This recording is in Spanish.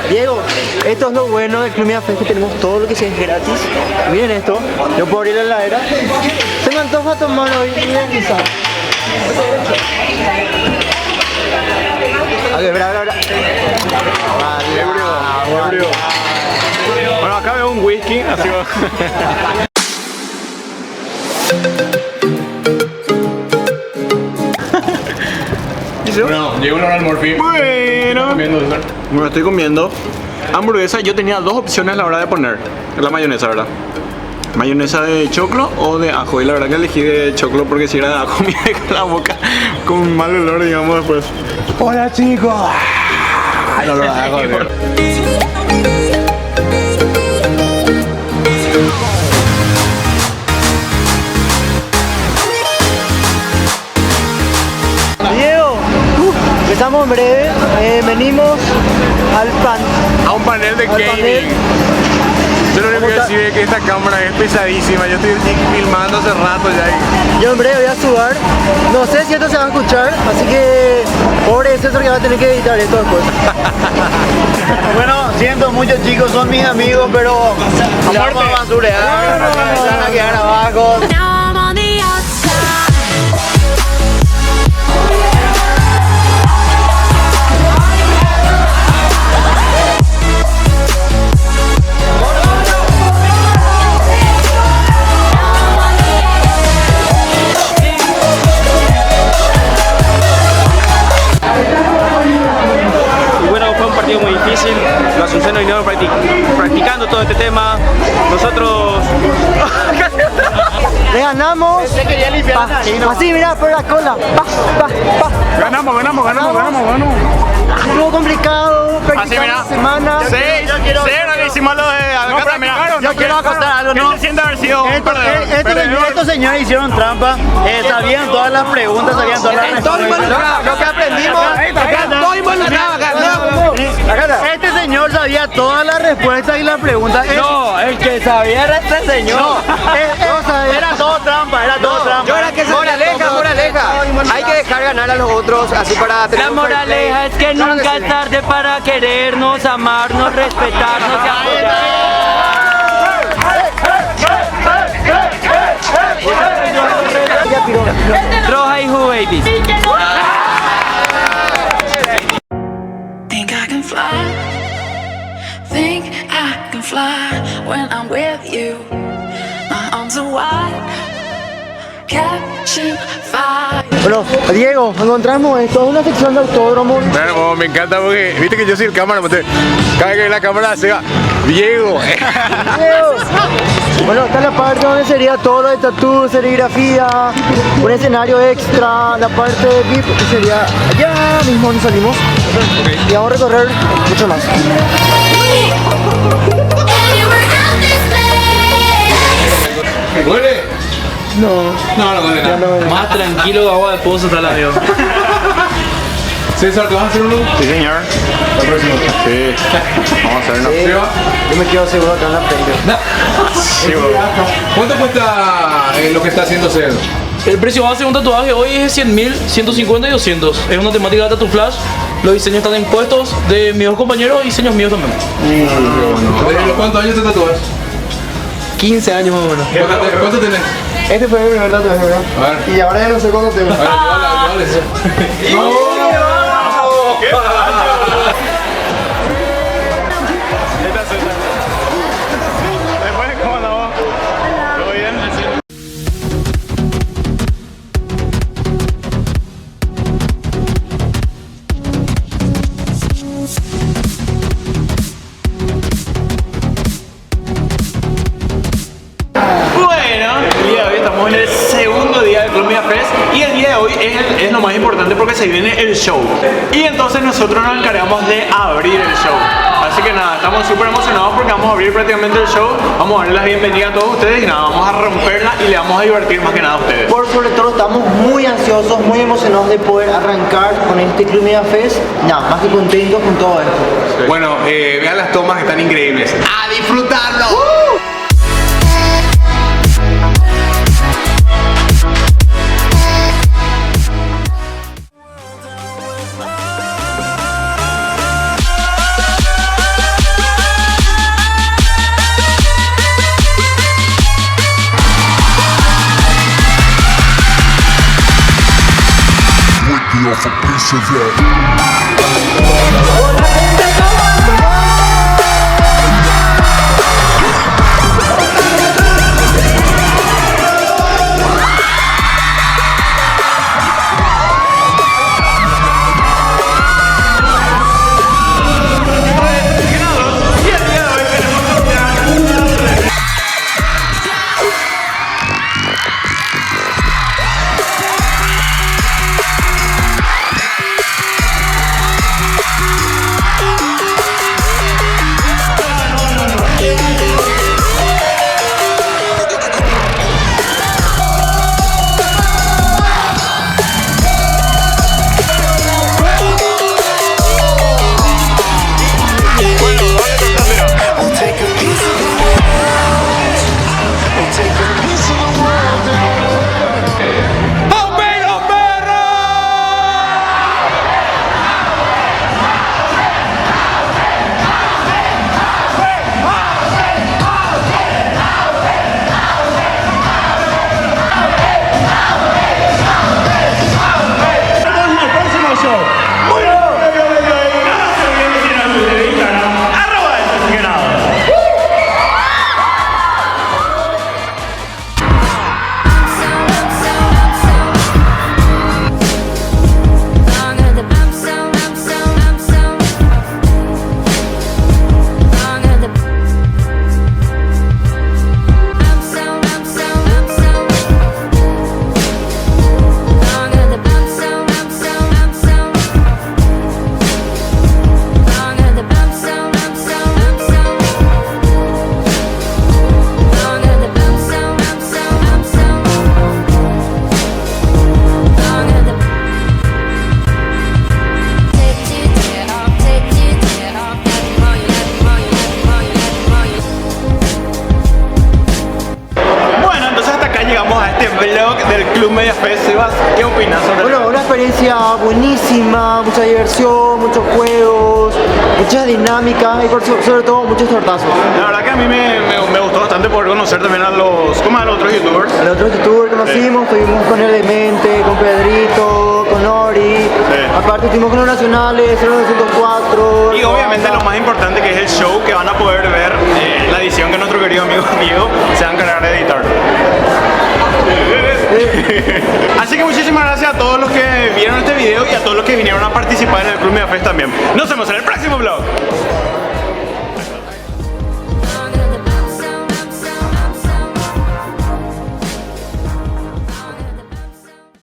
Diego, esto es lo bueno del Club Mía Fest, que tenemos todo lo que sea gratis. Miren esto, yo puedo abrir la heladera. Tengo antojo a tomar hoy, miren quizá. A ver, bra. Ebrio. Bueno, acá veo un whisky, así va. Bueno, llegó la hora del morfín. Bueno, estoy comiendo hamburguesa. Yo tenía dos opciones a la hora de poner la mayonesa, ¿verdad? Mayonesa de choclo o de ajo. Y la verdad que elegí de choclo porque si era de ajo me deja la boca con un mal olor, digamos, después. Hola, chicos. No lo hago, Diego, empezamos en breve. Venimos a un panel de gaming. Yo lo único que decir es que esta cámara es pesadísima. Yo estoy filmando hace rato ya. Yo en breve voy a sudar. No sé si esto se va a escuchar, así que pobre César que va a tener que editar esto después. Bueno, siento mucho, chicos, son mis amigos, pero vamos a basurear, van a quedar abajo. Muy difícil, los asuncenos vinieron practicando todo este tema, nosotros le ganamos, así mira por la cola, Ganamos. estuvo complicado, Así mira, semana. Cero que hicimos lo de acá, mira. Yo quiero acostar algo, ¿no? ¿Qué se siente haber sido un perdedor? Estos señores hicieron trampa, sabían todas las preguntas, sabían todas las respuestas. Lo que aprendimos, Todo involucrado acá. Este señor sabía todas las respuestas y las preguntas. no, el que sabía era este señor. Era todo trampa, Yo era que moraleja. Hay que dejar ganar a los otros, así para tener La moraleja es que nunca es tarde para querernos, amarnos, respetarnos y apoyarnos. Troja y Who Babies. Think I can fly when I'm with you. My arms are wide, catching fire. Bueno, Diego, encontramos esto, es una sección de autódromo. Bueno, me encanta porque, viste que yo soy el cámara, cada que la cámara se va, Diego. Bueno, está la parte donde sería todo lo de tatú, serigrafía, un escenario extra, la parte de VIP que sería allá mismo donde salimos. Y vamos a recorrer mucho más. ¿Duele? No duele nada. Más tranquilo que agua de pozo está el avión. César, ¿te vas a hacer uno? Sí, señor. La próxima. Sí. Vamos a hacer una. Yo me quedo seguro acá en la frente. Sí, ¿cuánto cuesta lo que está haciendo César? El precio base de un tatuaje hoy es 100.000, 150 y 200. Es una temática de Tattoo Flash. Los diseños están impuestos de mis dos compañeros y diseños míos también. ¿Desde los cuántos años te tatúas? 15 años más o menos. ¿Cuánto tenés? Este fue mi primer tatuaje, ¿verdad? A ver. Y ahora ya no sé cuánto tengo. A ver, llévala. Después, ¿cómo andamos? ¿Todo bien? se viene el show. Y entonces nosotros nos encargamos de abrir el show. Así que nada, estamos súper emocionados porque vamos a abrir prácticamente el show. Vamos a darle la bienvenida a todos ustedes y nada, vamos a romperla y le vamos a divertir más que nada a ustedes. Por sobre todo estamos muy ansiosos, muy emocionados de poder arrancar con este Club Media Fest. Nada, más que contentos con todo esto. Bueno, vean las tomas que están increíbles. ¡A disfrutarlo! Off a piece of that. vlog del Club Media Fest. Sebas, ¿qué opinas sobre Bueno, una experiencia buenísima, mucha diversión, muchos juegos, muchas dinámicas y sobre todo muchos tortazos. La verdad que a mí me gustó bastante poder conocer también a los otros youtubers. A los otros youtubers conocimos, estuvimos con Elemente, con Pedrito, con Ori, aparte estuvimos con los nacionales, 0904. Y obviamente lo más importante que es el show que van a poder ver, la edición que nuestro querido amigo Diego se va a encargar de editar. Así que muchísimas gracias a todos los que vieron este video y a todos los que vinieron a participar en el Club Media Fest también. Nos vemos en el próximo vlog.